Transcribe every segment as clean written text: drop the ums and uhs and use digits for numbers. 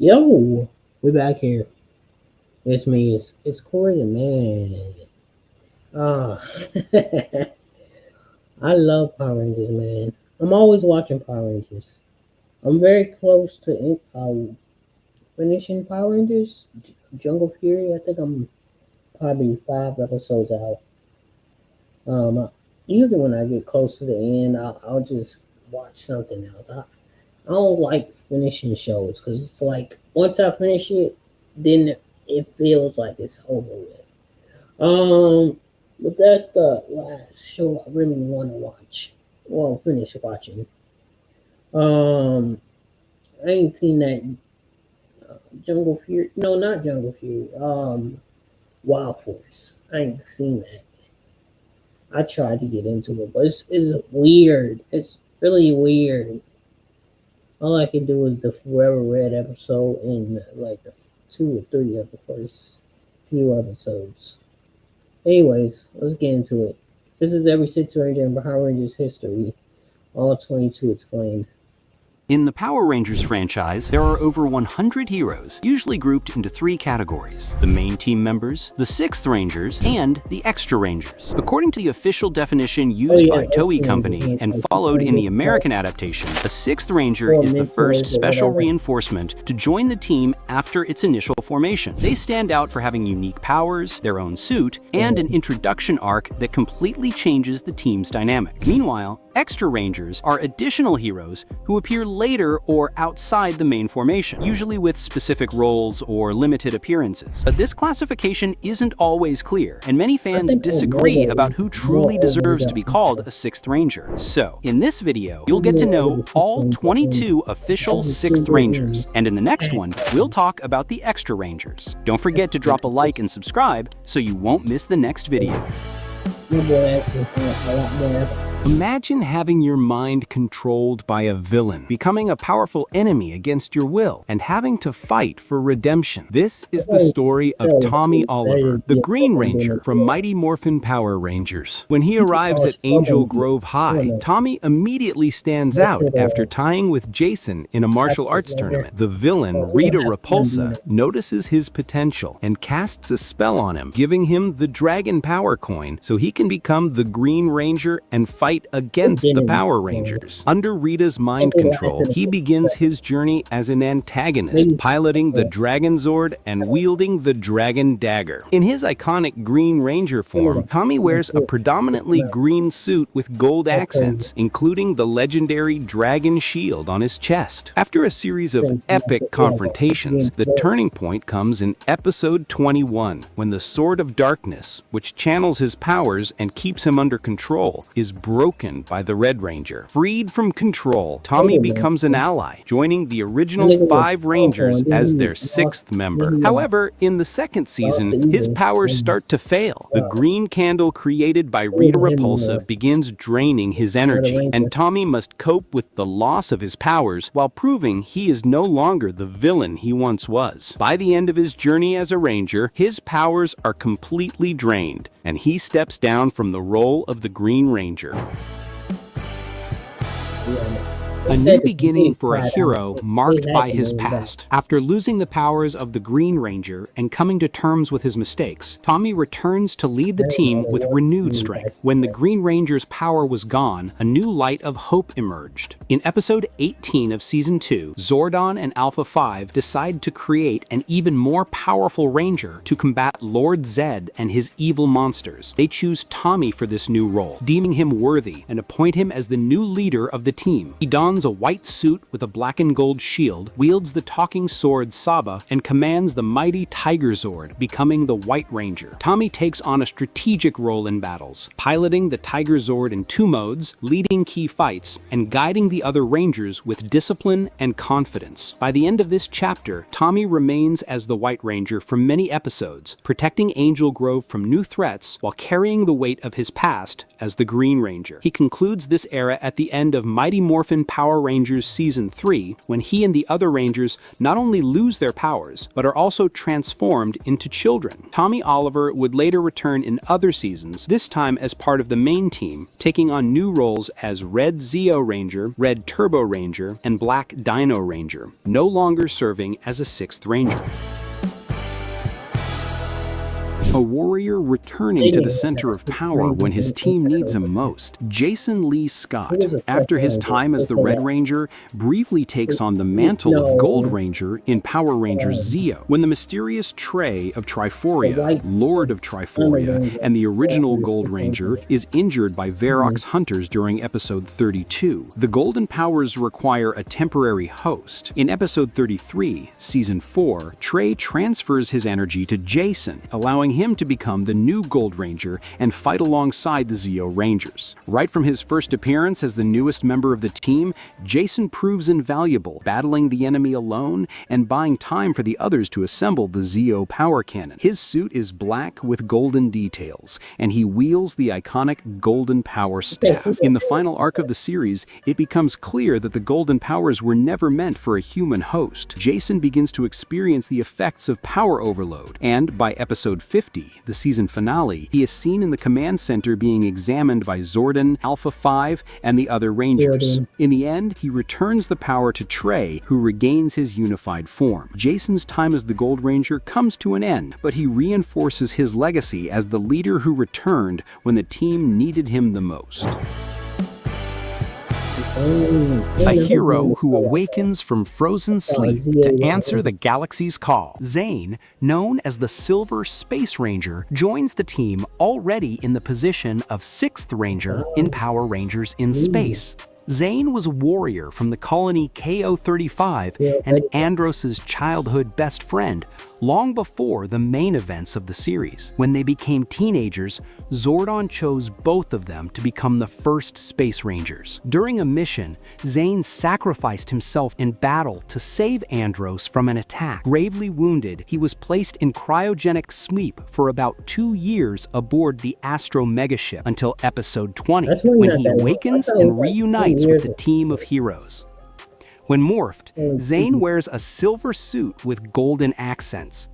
Yo, we back here. It's me. It's Corey the man. Ah, I love Power Rangers, man. I'm always watching Power Rangers. I'm very close to finishing Power Rangers Jungle Fury. I think I'm probably 5 episodes out. Usually when I get close to the end, I'll just watch something else. I don't like finishing shows because it's like once I finish it, then it feels like it's over with. Um, but that's the last show I really want to watch. Well, finish watching. Um, I ain't seen that Jungle Fury. No, not Jungle Fury. Wild Force. I ain't seen that. I tried to get into it, but it's weird. It's really weird. All I can do is the Forever Red episode and like the 2 or 3 of the first few episodes. Anyways, let's get into it. This is every Six Ranger in Power Rangers history, all 22 explained. In the Power Rangers franchise, there are over 100 heroes, usually grouped into 3 categories: the main team members, the Sixth Rangers, and the Extra Rangers. According to the official definition used by Toei Company and followed in the American adaptation, a Sixth Ranger is the first special reinforcement to join the team after its initial formation. They stand out for having unique powers, their own suit, and an introduction arc that completely changes the team's dynamic. Meanwhile, Extra Rangers are additional heroes who appear later or outside the main formation, usually with specific roles or limited appearances. But this classification isn't always clear, and many fans disagree about who truly deserves to be called a Sixth Ranger. So, in this video, you'll get to know all 22 official Sixth Rangers, and in the next one, we'll talk about the Extra Rangers. Don't forget to drop a like and subscribe so you won't miss the next video. Imagine having your mind controlled by a villain, becoming a powerful enemy against your will, and having to fight for redemption. This is the story of Tommy Oliver, the Green Ranger from Mighty Morphin Power Rangers. When he arrives at Angel Grove High, Tommy immediately stands out after tying with Jason in a martial arts tournament. The villain, Rita Repulsa, notices his potential and casts a spell on him, giving him the Dragon Power Coin so he can become the Green Ranger and fight against the Power Rangers. Under Rita's mind control, he begins his journey as an antagonist, piloting the Dragon Zord and wielding the Dragon Dagger. In his iconic Green Ranger form, Tommy wears a predominantly green suit with gold accents, including the legendary Dragon Shield on his chest. After a series of epic confrontations, the turning point comes in episode 21, when the Sword of Darkness, which channels his powers and keeps him under control, is broken by the Red Ranger. Freed from control, Tommy becomes an ally, joining the original 5 Rangers as their 6th member. However, in the second season, his powers start to fail. The green candle created by Rita Repulsa begins draining his energy, and Tommy must cope with the loss of his powers while proving he is no longer the villain he once was. By the end of his journey as a Ranger, his powers are completely drained, and he steps down from the role of the Green Ranger. A new beginning for a hero marked by his past. After losing the powers of the Green Ranger and coming to terms with his mistakes, Tommy returns to lead the team with renewed strength. When the Green Ranger's power was gone, a new light of hope emerged. In episode 18 of season 2, Zordon and Alpha 5 decide to create an even more powerful Ranger to combat Lord Zed and his evil monsters. They choose Tommy for this new role, deeming him worthy, and appoint him as the new leader of the team. He dons a white suit with a black and gold shield, wields the talking sword Saba, and commands the mighty Tiger Zord, becoming the White Ranger. Tommy takes on a strategic role in battles, piloting the Tiger Zord in 2 modes, leading key fights, and guiding the other Rangers with discipline and confidence. By the end of this chapter, Tommy remains as the White Ranger for many episodes, protecting Angel Grove from new threats while carrying the weight of his past as the Green Ranger. He concludes this era at the end of Mighty Morphin Power Power Rangers Season 3, when he and the other Rangers not only lose their powers, but are also transformed into children. Tommy Oliver would later return in other seasons, this time as part of the main team, taking on new roles as Red Zeo Ranger, Red Turbo Ranger, and Black Dino Ranger, no longer serving as a 6th Ranger. A warrior returning to the center of power when his team needs him most. Jason Lee Scott, after his time as the Red Ranger, briefly takes on the mantle of Gold Ranger in Power Rangers Zeo. When the mysterious Trey of Triforia, Lord of Triforia, and the original Gold Ranger is injured by Varrock's hunters during episode 32, the Golden powers require a temporary host. In episode 33, season 4, Trey transfers his energy to Jason, allowing him to become the new Gold Ranger and fight alongside the Zeo Rangers. Right from his first appearance as the newest member of the team, Jason proves invaluable, battling the enemy alone and buying time for the others to assemble the Zeo power cannon. His suit is black with golden details, and he wields the iconic Golden Power staff. In the final arc of the series, it becomes clear that the Golden powers were never meant for a human host. Jason begins to experience the effects of power overload, and by episode 50, the season finale, he is seen in the command center being examined by Zordon, Alpha 5, and the other Rangers. In the end, he returns the power to Trey, who regains his unified form. Jason's time as the Gold Ranger comes to an end, but he reinforces his legacy as the leader who returned when the team needed him the most. A hero who awakens from frozen sleep to answer the galaxy's call. Zane, known as the Silver Space Ranger, joins the team already in the position of 6th Ranger in Power Rangers in Space. Zane was a warrior from the colony KO-35 and Andros's childhood best friend, long before the main events of the series. When they became teenagers, Zordon chose both of them to become the first Space Rangers. During a mission, Zane sacrificed himself in battle to save Andros from an attack. Gravely wounded, he was placed in cryogenic sleep for about 2 years aboard the Astro Megaship until episode 20, when he awakens and reunites with the team of heroes. When morphed, Zane wears a silver suit with golden accents.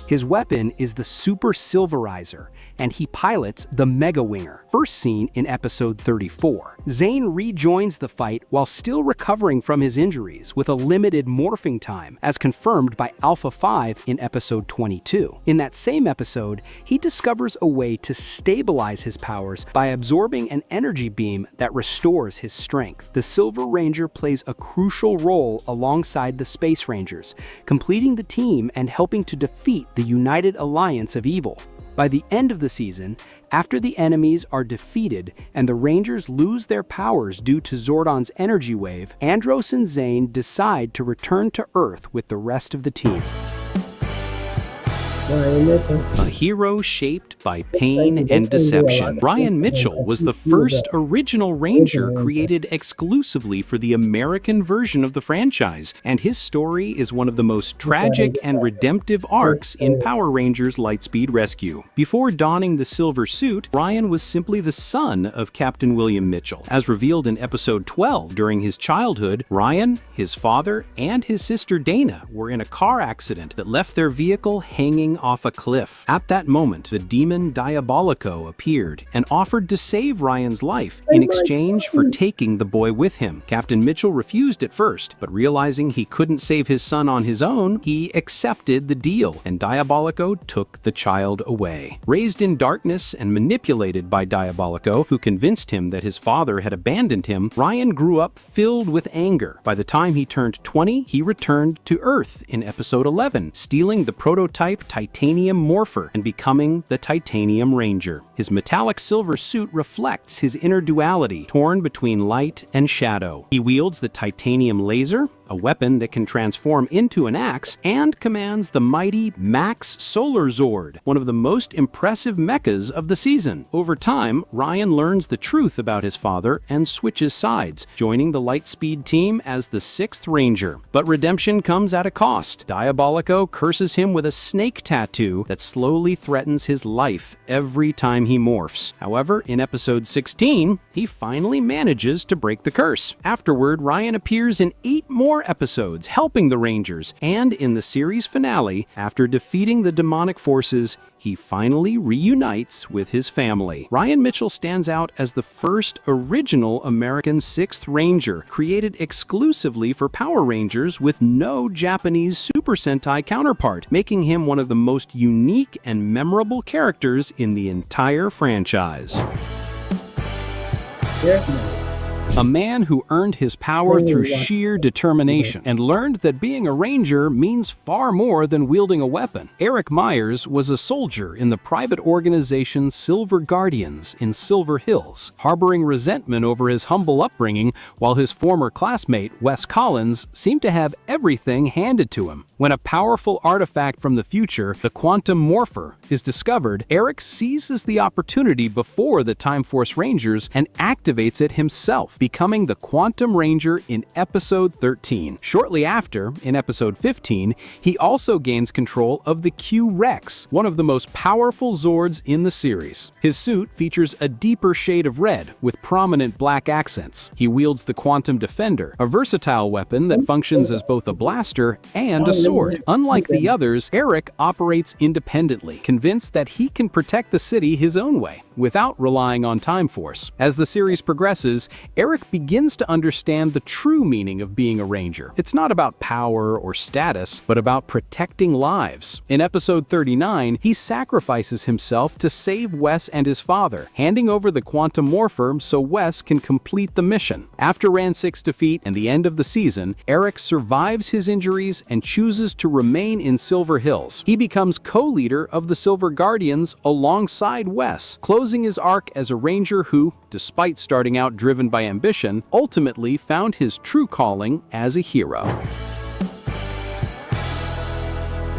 His weapon is the Super Silverizer, and he pilots the Mega Winger, first seen in episode 34. Zane rejoins the fight while still recovering from his injuries with a limited morphing time, as confirmed by Alpha 5 in episode 22. In that same episode, he discovers a way to stabilize his powers by absorbing an energy beam that restores his strength. The Silver Ranger plays a crucial role alongside the Space Rangers, completing the team and helping to defeat the United Alliance of Evil. By the end of the season, after the enemies are defeated and the Rangers lose their powers due to Zordon's energy wave, Andros and Zane decide to return to Earth with the rest of the team. A hero shaped by pain and deception. Ryan Mitchell was the first original Ranger created exclusively for the American version of the franchise, and his story is one of the most tragic and redemptive arcs in Power Rangers Lightspeed Rescue. Before donning the silver suit, Ryan was simply the son of Captain William Mitchell. As revealed in episode 12, during his childhood, Ryan, his father, and his sister Dana were in a car accident that left their vehicle hanging off a cliff. At that moment, the demon Diabolico appeared and offered to save Ryan's life in exchange for taking the boy with him. Captain Mitchell refused at first, but realizing he couldn't save his son on his own, he accepted the deal, and Diabolico took the child away. Raised in darkness and manipulated by Diabolico, who convinced him that his father had abandoned him, Ryan grew up filled with anger. By the time he turned 20, he returned to Earth in episode 11, stealing the prototype Titanium Morpher and becoming the Titanium Ranger. His metallic silver suit reflects his inner duality, torn between light and shadow. He wields the Titanium Laser, a weapon that can transform into an axe, and commands the mighty Max Solar Zord, one of the most impressive mechas of the season. Over time, Ryan learns the truth about his father and switches sides, joining the Lightspeed team as the 6th Ranger. But redemption comes at a cost. Diabolico curses him with a snake tattoo tattoo that slowly threatens his life every time he morphs. However, in episode 16, he finally manages to break the curse. Afterward, Ryan appears in 8 more episodes, helping the Rangers, and in the series finale, after defeating the demonic forces, he finally reunites with his family. Ryan Mitchell stands out as the first original American 6th Ranger, created exclusively for Power Rangers with no Japanese Super Sentai counterpart, making him one of the most unique and memorable characters in the entire franchise. A man who earned his power through sheer determination and learned that being a ranger means far more than wielding a weapon. Eric Myers was a soldier in the private organization Silver Guardians in Silver Hills, harboring resentment over his humble upbringing, while his former classmate, Wes Collins, seemed to have everything handed to him. When a powerful artifact from the future, the Quantum Morpher, is discovered, Eric seizes the opportunity before the Time Force Rangers and activates it himself, becoming the Quantum Ranger in episode 13. Shortly after, in episode 15, he also gains control of the Q-Rex, one of the most powerful Zords in the series. His suit features a deeper shade of red with prominent black accents. He wields the Quantum Defender, a versatile weapon that functions as both a blaster and a sword. Unlike the others, Eric operates independently, convinced that he can protect the city his own way, without relying on Time Force. As the series progresses, Eric begins to understand the true meaning of being a ranger. It's not about power or status, but about protecting lives. In episode 39, he sacrifices himself to save Wes and his father, handing over the Quantum Morpher so Wes can complete the mission. After Ran-6's defeat and the end of the season, Eric survives his injuries and chooses to remain in Silver Hills. He becomes co-leader of the Silver Guardians alongside Wes, closing his arc as a ranger who, despite starting out driven by ambition, ultimately found his true calling as a hero.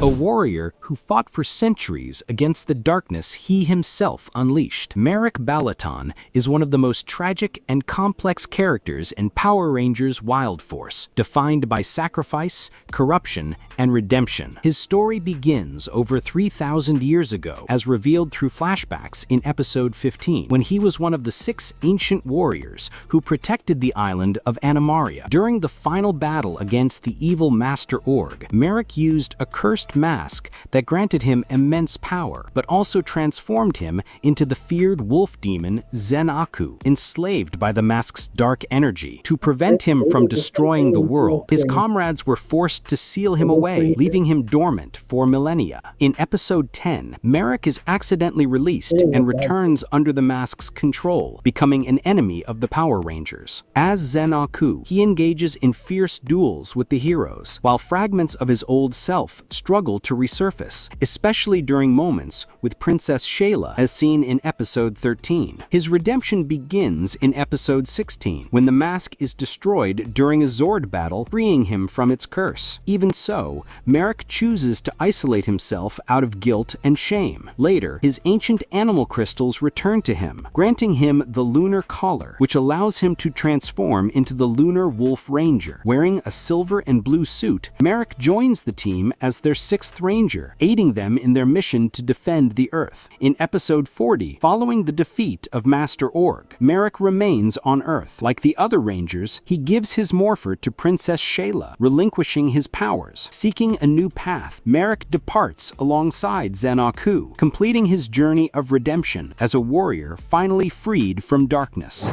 A warrior who fought for centuries against the darkness he himself unleashed. Merrick Balaton is one of the most tragic and complex characters in Power Rangers Wild Force, defined by sacrifice, corruption, and redemption. His story begins over 3,000 years ago, as revealed through flashbacks in episode 15, when he was one of the 6 ancient warriors who protected the island of Animaria. During the final battle against the evil Master Org, Merrick used a cursed mask that granted him immense power, but also transformed him into the feared wolf demon Zen-Aku, enslaved by the mask's dark energy. To prevent him from destroying the world, his comrades were forced to seal him away, leaving him dormant for millennia. In episode 10, Merrick is accidentally released and returns under the mask's control, becoming an enemy of the Power Rangers. As Zen-Aku, he engages in fierce duels with the heroes, while fragments of his old self struggle to resurface, especially during moments with Princess Shayla, as seen in episode 13. His redemption begins in episode 16, when the mask is destroyed during a Zord battle, freeing him from its curse. Even so, Merrick chooses to isolate himself out of guilt and shame. Later, his ancient animal crystals return to him, granting him the Lunar Collar, which allows him to transform into the Lunar Wolf Ranger. Wearing a silver and blue suit, Merrick joins the team as their 6th Ranger, aiding them in their mission to defend the Earth. In episode 40, following the defeat of Master Org, Merrick remains on Earth. Like the other Rangers, he gives his morpher to Princess Shayla, relinquishing his powers. Seeking a new path, Merrick departs alongside Zen-Aku, completing his journey of redemption as a warrior finally freed from darkness.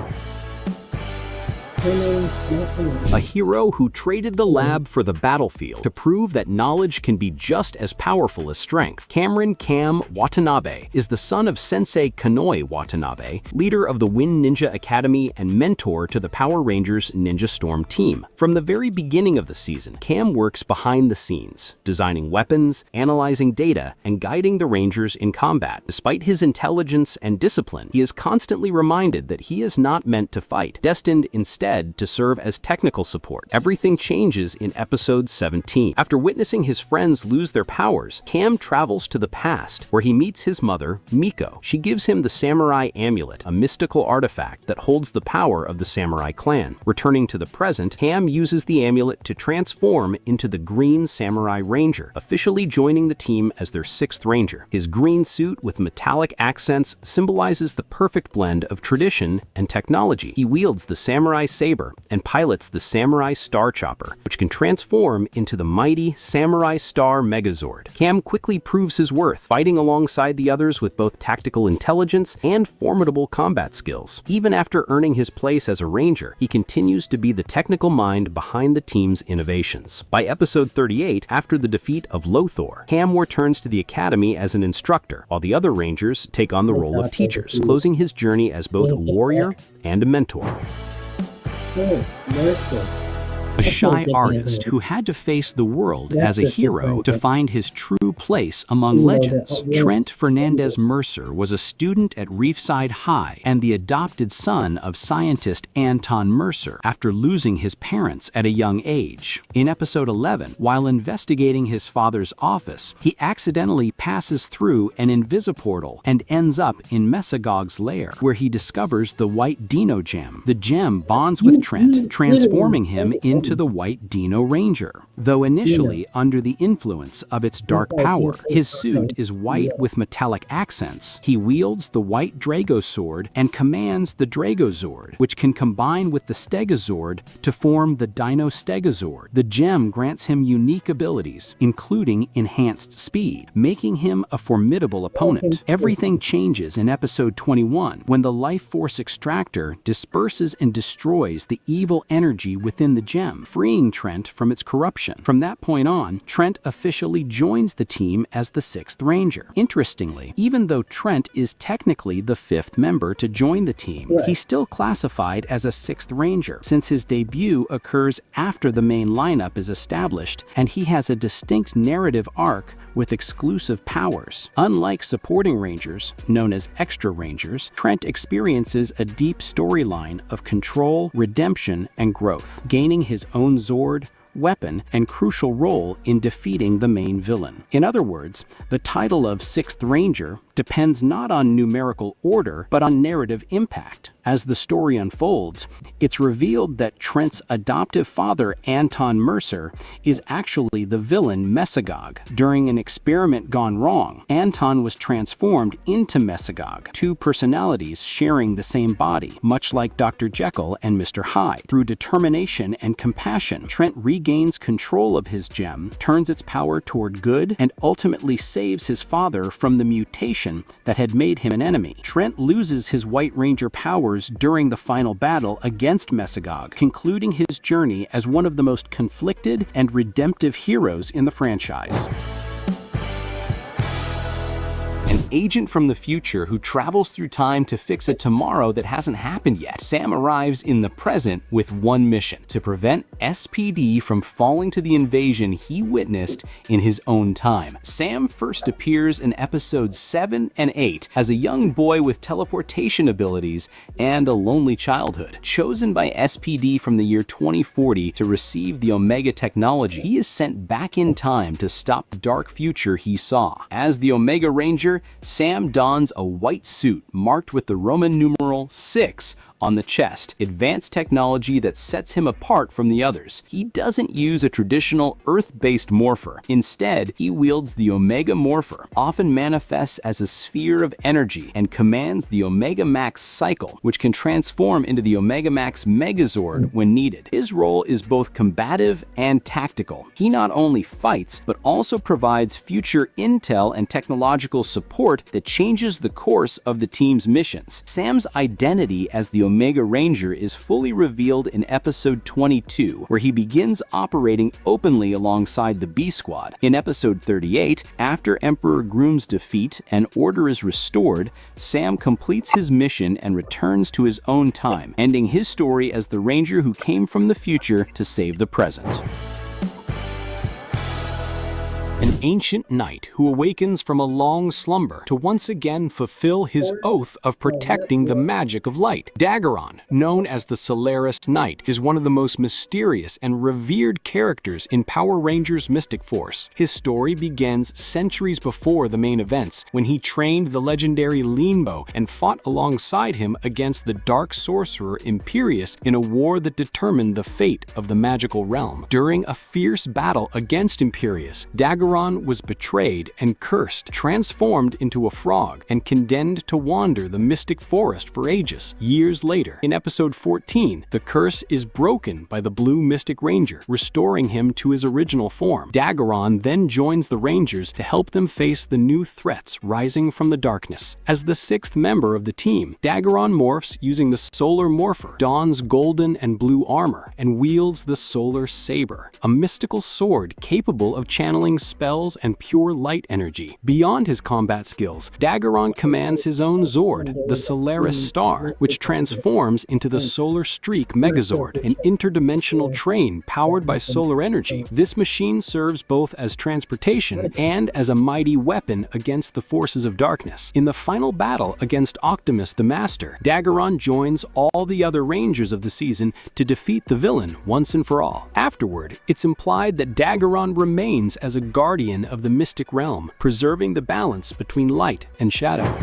A hero who traded the lab for the battlefield to prove that knowledge can be just as powerful as strength. Cameron "Cam" Watanabe is the son of Sensei Kanoi Watanabe, leader of the Wind Ninja Academy and mentor to the Power Rangers Ninja Storm team. From the very beginning of the season, Cam works behind the scenes, designing weapons, analyzing data, and guiding the Rangers in combat. Despite his intelligence and discipline, he is constantly reminded that he is not meant to fight, destined instead instead to serve as technical support. Everything changes in episode 17. After witnessing his friends lose their powers, Cam travels to the past, where he meets his mother, Miko. She gives him the Samurai Amulet, a mystical artifact that holds the power of the Samurai clan. Returning to the present, Cam uses the amulet to transform into the Green Samurai Ranger, officially joining the team as their 6th Ranger. His green suit with metallic accents symbolizes the perfect blend of tradition and technology. He wields the Samurai Saber and pilots the Samurai Star Chopper, which can transform into the mighty Samurai Star Megazord. Cam quickly proves his worth, fighting alongside the others with both tactical intelligence and formidable combat skills. Even after earning his place as a Ranger, he continues to be the technical mind behind the team's innovations. By episode 38, after the defeat of Lothor, Cam returns to the academy as an instructor, while the other Rangers take on the role of teachers, closing his journey as both a warrior and a mentor. A shy artist who had to face the world as a hero to find his true place among legends. Trent Fernandez Mercer was a student at Reefside High and the adopted son of scientist Anton Mercer after losing his parents at a young age. In episode 11, while investigating his father's office, he accidentally passes through an invisiportal and ends up in Mesagog's lair, where he discovers the White Dino Gem. The gem bonds with Trent, transforming him into the White Dino Ranger. Though initially under the influence of its dark power, his suit is white with metallic accents. He wields the White Drago Sword and commands the Dragozord, which can combine with the Stegazord to form the Dino Stegazord. The gem grants him unique abilities, including enhanced speed, making him a formidable opponent. Everything changes in episode 21 when the Life Force Extractor disperses and destroys the evil energy within the gem, freeing Trent from its corruption. From that point on, Trent officially joins the team as the 6th Ranger. Interestingly, even though Trent is technically the 5th member to join the team, he's still classified as a 6th Ranger, since his debut occurs after the main lineup is established and he has a distinct narrative arc with exclusive powers. Unlike supporting Rangers, known as Extra Rangers, Trent experiences a deep storyline of control, redemption, and growth, gaining his own Zord, weapon, and crucial role in defeating the main villain. In other words, the title of 6th Ranger depends not on numerical order, but on narrative impact. As the story unfolds, it's revealed that Trent's adoptive father, Anton Mercer, is actually the villain Mesagog. During an experiment gone wrong, Anton was transformed into Mesagog, 2 personalities sharing the same body, much like Dr. Jekyll and Mr. Hyde. Through determination and compassion, Trent regains control of his gem, turns its power toward good, and ultimately saves his father from the mutation that had made him an enemy. Trent loses his White Ranger powers during the final battle against Mesagog, concluding his journey as one of the most conflicted and redemptive heroes in the franchise. An agent from the future who travels through time to fix a tomorrow that hasn't happened yet. Sam arrives in the present with one mission: to prevent SPD from falling to the invasion he witnessed in his own time. Sam first appears in episodes 7 and 8 as a young boy with teleportation abilities and a lonely childhood. Chosen by SPD from the year 2040 to receive the Omega technology, he is sent back in time to stop the dark future he saw. As the Omega Ranger, Sam dons a white suit marked with the Roman numeral 6 on the chest, advanced technology that sets him apart from the others. He doesn't use a traditional Earth-based morpher. Instead, he wields the Omega Morpher, often manifests as a sphere of energy, and commands the Omega Max cycle, which can transform into the Omega Max Megazord when needed. His role is both combative and tactical. He not only fights, but also provides future intel and technological support that changes the course of the team's missions. Sam's identity as the Omega Ranger is fully revealed in episode 22, where he begins operating openly alongside the B-Squad. In episode 38, after Emperor Groom's defeat and order is restored, Sam completes his mission and returns to his own time, ending his story as the Ranger who came from the future to save the present. an ancient knight who awakens from a long slumber to once again fulfill his oath of protecting the magic of light. Daggeron, known as the Solaris Knight, is one of the most mysterious and revered characters in Power Rangers Mystic Force. His story begins centuries before the main events, when he trained the legendary Leanbow and fought alongside him against the dark sorcerer Imperius in a war that determined the fate of the magical realm. During a fierce battle against Imperius, Daggeron was betrayed and cursed, transformed into a frog, and condemned to wander the mystic forest for ages. Years later, in episode 14, the curse is broken by the Blue Mystic Ranger, restoring him to his original form. Daggeron then joins the Rangers to help them face the new threats rising from the darkness. As the sixth member of the team, Daggeron morphs using the Solar Morpher, dons golden and blue armor, and wields the Solar Saber, a mystical sword capable of channeling spells and pure light energy. Beyond his combat skills, Daggeron commands his own Zord, the Solaris Star, which transforms into the Solar Streak Megazord, an interdimensional train powered by solar energy. This machine serves both as transportation and as a mighty weapon against the forces of darkness. In the final battle against Optimus the Master, Daggeron joins all the other Rangers of the season to defeat the villain once and for all. Afterward, it's implied that Daggeron remains as a guardian of the mystic realm, preserving the balance between light and shadow.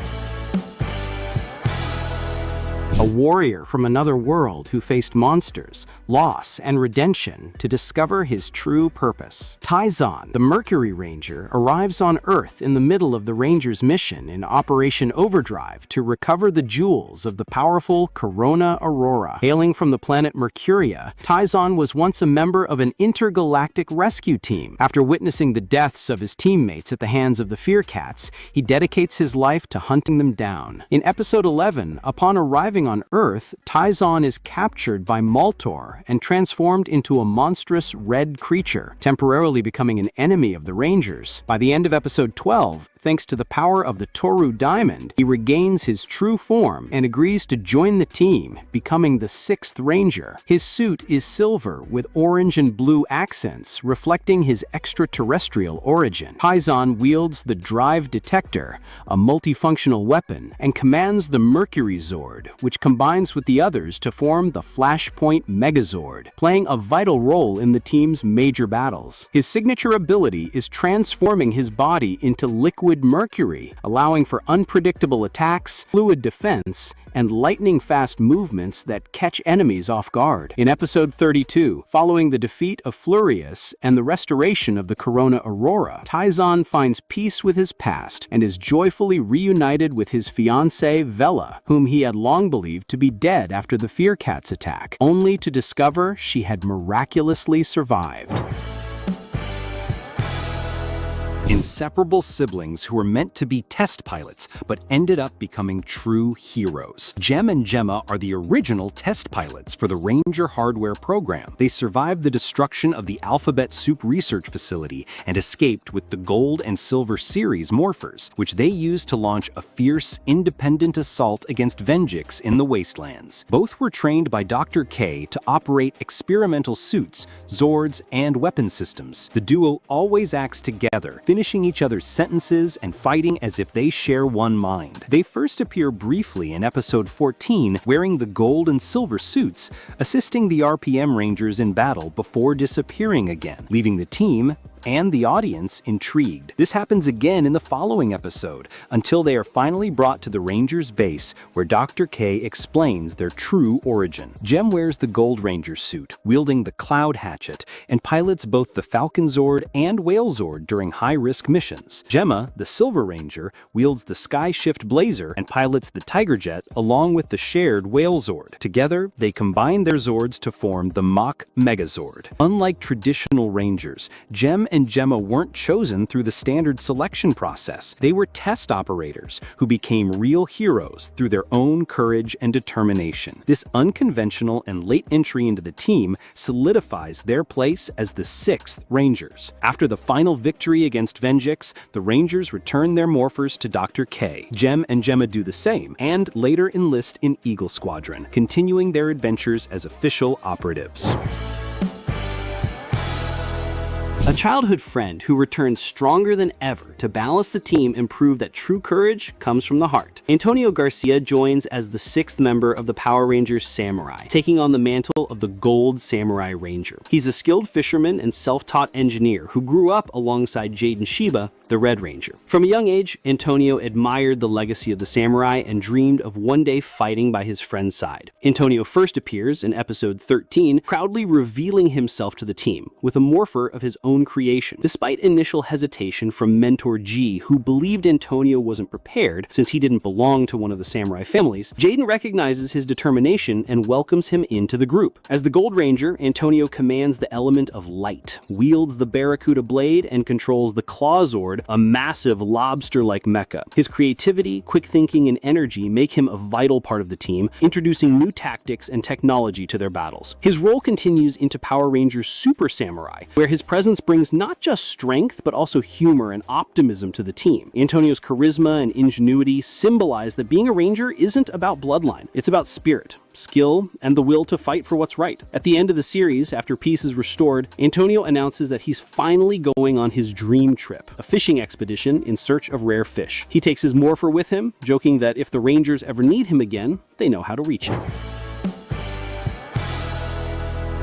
A warrior from another world who faced monsters, loss, and redemption to discover his true purpose. Taizan, the Mercury Ranger, arrives on Earth in the middle of the Rangers' mission in Operation Overdrive to recover the jewels of the powerful Corona Aurora. Hailing from the planet Mercuria, Taizan was once a member of an intergalactic rescue team. After witnessing the deaths of his teammates at the hands of the Fear Cats, he dedicates his life to hunting them down. In episode 11, upon arriving on Earth, Taizan is captured by Maltor and transformed into a monstrous red creature, temporarily becoming an enemy of the Rangers. By the end of episode 12, thanks to the power of the Toru Diamond, he regains his true form and agrees to join the team, becoming the sixth Ranger. His suit is silver with orange and blue accents, reflecting his extraterrestrial origin. Taizan wields the Drive Detector, a multifunctional weapon, and commands the Mercury Zord, which combines with the others to form the Flashpoint Megazord, playing a vital role in the team's major battles. His signature ability is transforming his body into liquid mercury, allowing for unpredictable attacks, fluid defense, and lightning-fast movements that catch enemies off guard. In episode 32, following the defeat of Furious and the restoration of the Corona Aurora, Taizan finds peace with his past and is joyfully reunited with his fiancée Vela, whom he had long believed to be dead after the Fear Cats attack, only to discover she had miraculously survived. Inseparable siblings who were meant to be test pilots, but ended up becoming true heroes. Jem and Gemma are the original test pilots for the Ranger hardware program. They survived the destruction of the Alphabet Soup research facility and escaped with the Gold and Silver Series morphers, which they used to launch a fierce, independent assault against Venjix in the Wastelands. Both were trained by Dr. K to operate experimental suits, Zords, and weapon systems. The duo always acts together, finishing each other's sentences and fighting as if they share one mind. They first appear briefly in episode 14, wearing the gold and silver suits, assisting the RPM Rangers in battle before disappearing again, leaving the team and the audience intrigued. This happens again in the following episode, until they are finally brought to the Rangers' base, where Dr. K explains their true origin. Jem wears the Gold Ranger suit, wielding the Cloud Hatchet, and pilots both the Falcon Zord and Whale Zord during high-risk missions. Gemma, the Silver Ranger, wields the Sky Shift Blazer and pilots the Tiger Jet along with the shared Whale Zord. Together, they combine their Zords to form the Mach Megazord. Unlike traditional Rangers, Jem and Gemma weren't chosen through the standard selection process. They were test operators who became real heroes through their own courage and determination. This unconventional and late entry into the team solidifies their place as the 6th Rangers. After the final victory against Venjix, the Rangers return their morphers to Dr. K. Jem and Gemma do the same, and later enlist in Eagle Squadron, continuing their adventures as official operatives. A childhood friend who returns stronger than ever to balance the team and prove that true courage comes from the heart. Antonio Garcia joins as the 6th member of the Power Rangers Samurai, taking on the mantle of the Gold Samurai Ranger. He's a skilled fisherman and self-taught engineer who grew up alongside Jaden Shiba, the Red Ranger. From a young age, Antonio admired the legacy of the samurai and dreamed of one day fighting by his friend's side. Antonio first appears in episode 13, proudly revealing himself to the team with a morpher of his own creation. Despite initial hesitation from Mentor G, who believed Antonio wasn't prepared since he didn't belong to one of the samurai families, Jaden recognizes his determination and welcomes him into the group. As the Gold Ranger, Antonio commands the element of light, wields the Barracuda blade, and controls the Clawzord, a massive lobster-like mecha. His creativity, quick thinking, and energy make him a vital part of the team, introducing new tactics and technology to their battles. His role continues into Power Rangers Super Samurai, where his presence brings not just strength, but also humor and optimism to the team. Antonio's charisma and ingenuity symbolize that being a ranger isn't about bloodline, it's about spirit, skill, and the will to fight for what's right. At the end of the series, after peace is restored, Antonio announces that he's finally going on his dream trip, a fishing expedition in search of rare fish. He takes his morpher with him, joking that if the Rangers ever need him again, they know how to reach him.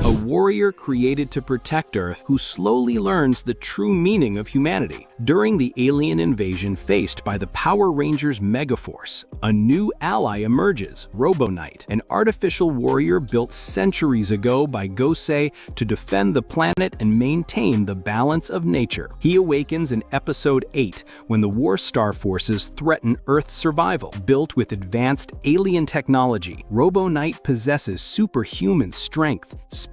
A warrior created to protect Earth who slowly learns the true meaning of humanity. During the alien invasion faced by the Power Rangers Megaforce, a new ally emerges, Robo Knight, an artificial warrior built centuries ago by Gosei to defend the planet and maintain the balance of nature. He awakens in Episode 8 when the War Star forces threaten Earth's survival. Built with advanced alien technology, Robo Knight possesses superhuman strength, speed,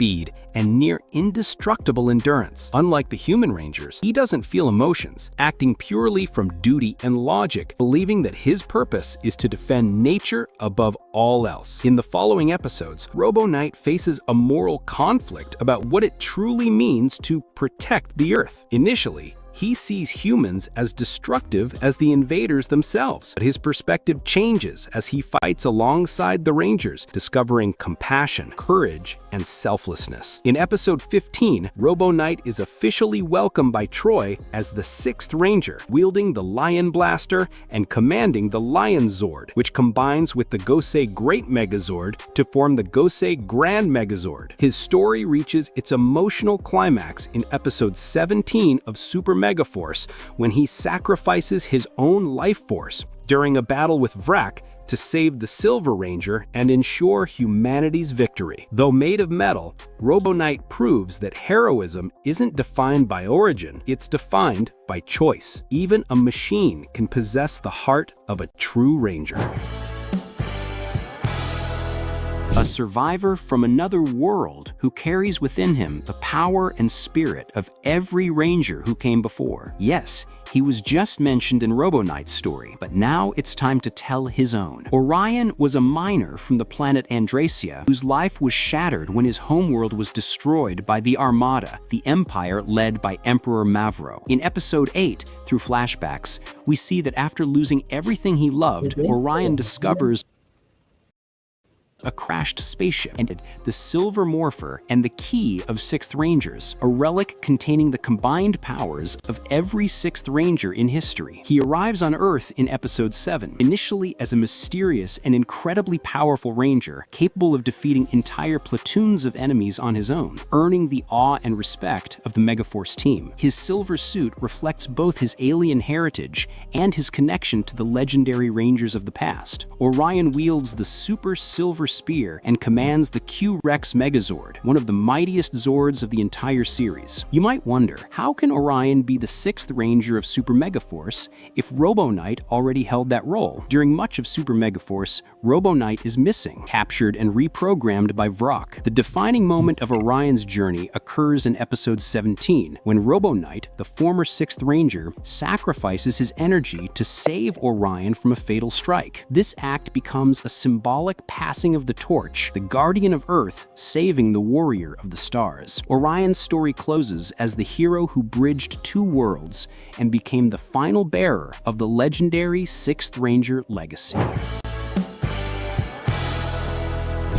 and near indestructible endurance. Unlike the human Rangers, he doesn't feel emotions, acting purely from duty and logic, believing that his purpose is to defend nature above all else. In the following episodes, Robo Knight faces a moral conflict about what it truly means to protect the Earth. Initially, he sees humans as destructive as the invaders themselves, but his perspective changes as he fights alongside the Rangers, discovering compassion, courage, and selflessness. In episode 15, Robo Knight is officially welcomed by Troy as the 6th Ranger, wielding the Lion Blaster and commanding the Lion Zord, which combines with the Gosei Great Megazord to form the Gosei Grand Megazord. His story reaches its emotional climax in episode 17 of Super Megaforce, when he sacrifices his own life force during a battle with Vrak to save the Silver Ranger and ensure humanity's victory. Though made of metal, Robo Knight proves that heroism isn't defined by origin, it's defined by choice. Even a machine can possess the heart of a true Ranger. A survivor from another world who carries within him the power and spirit of every Ranger who came before. Yes, he was just mentioned in Robo Knight's story, but now it's time to tell his own. Orion was a miner from the planet Andracia, whose life was shattered when his homeworld was destroyed by the Armada, the empire led by Emperor Mavro. In episode 8, through flashbacks, we see that after losing everything he loved, Orion discovers a crashed spaceship, and the Silver Morpher and the Key of 6th Rangers, a relic containing the combined powers of every 6th Ranger in history. He arrives on Earth in episode 7, initially as a mysterious and incredibly powerful Ranger, capable of defeating entire platoons of enemies on his own, earning the awe and respect of the Megaforce team. His silver suit reflects both his alien heritage and his connection to the legendary Rangers of the past. Orion wields the Super Silver Spear and commands the Q-Rex Megazord, one of the mightiest Zords of the entire series. You might wonder, how can Orion be the 6th Ranger of Super Megaforce if Robo Knight already held that role? During much of Super Megaforce, Robo Knight is missing, captured and reprogrammed by Vrak. The defining moment of Orion's journey occurs in episode 17, when Robo Knight, the former 6th Ranger, sacrifices his energy to save Orion from a fatal strike. This act becomes a symbolic passing of the torch, the guardian of Earth saving the warrior of the stars. Orion's story closes as the hero who bridged two worlds and became the final bearer of the legendary 6th Ranger legacy.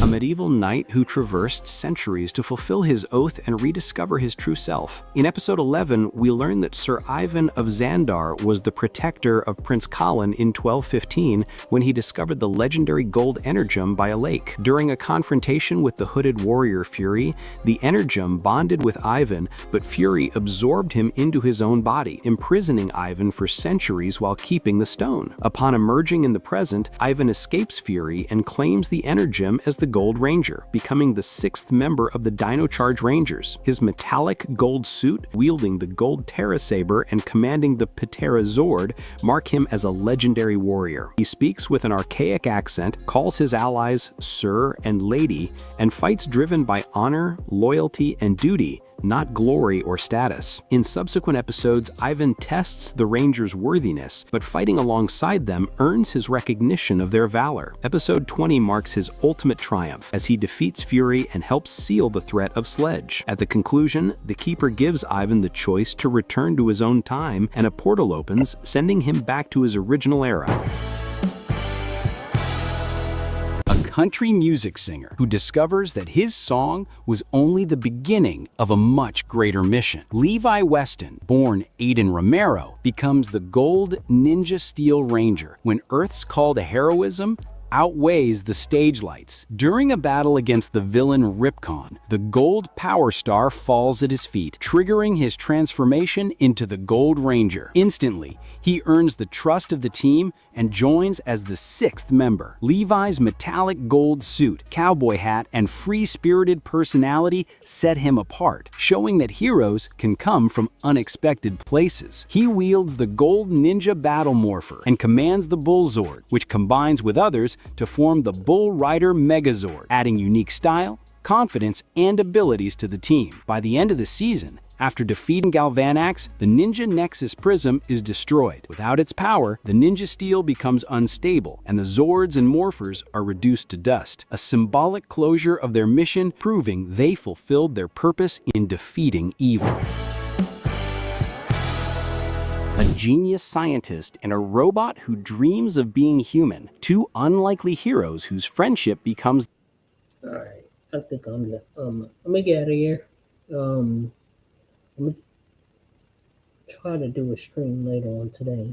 A medieval knight who traversed centuries to fulfill his oath and rediscover his true self. In episode 11, we learn that Sir Ivan of Xandar was the protector of Prince Colin in 1215 when he discovered the legendary gold energem by a lake. During a confrontation with the hooded warrior Fury, the energem bonded with Ivan, but Fury absorbed him into his own body, imprisoning Ivan for centuries while keeping the stone. Upon emerging in the present, Ivan escapes Fury and claims the energem as the Gold Ranger, becoming the 6th member of the Dino Charge Rangers. His metallic gold suit, wielding the gold Terra Saber and commanding the Patera Zord, mark him as a legendary warrior. He speaks with an archaic accent, calls his allies Sir and Lady, and fights driven by honor, loyalty, and duty, not glory or status. In subsequent episodes, Ivan tests the Rangers' worthiness, but fighting alongside them earns his recognition of their valor. Episode 20 marks his ultimate triumph as he defeats Fury and helps seal the threat of Sledge. At the conclusion, the Keeper gives Ivan the choice to return to his own time, and a portal opens, sending him back to his original era. Country music singer who discovers that his song was only the beginning of a much greater mission. Levi Weston, born Aiden Romero, becomes the Gold Ninja Steel Ranger when Earth's call to heroism outweighs the stage lights. During a battle against the villain Ripcon, the Gold Power Star falls at his feet, triggering his transformation into the Gold Ranger. Instantly, he earns the trust of the team and joins as the 6th member. Levi's metallic gold suit, cowboy hat, and free-spirited personality set him apart, showing that heroes can come from unexpected places. He wields the Gold Ninja Battle Morpher and commands the Bullzord, which combines with others to form the Bull Rider Megazord, adding unique style, confidence, and abilities to the team. By the end of the season, after defeating Galvanax, the Ninja Nexus Prism is destroyed. Without its power, the Ninja Steel becomes unstable, and the Zords and Morphers are reduced to dust, a symbolic closure of their mission, proving they fulfilled their purpose in defeating evil. A genius scientist and a robot who dreams of being human, two unlikely heroes whose friendship becomes... Alright, I think I'm gonna get out of here. I'm gonna try to do a stream later on today.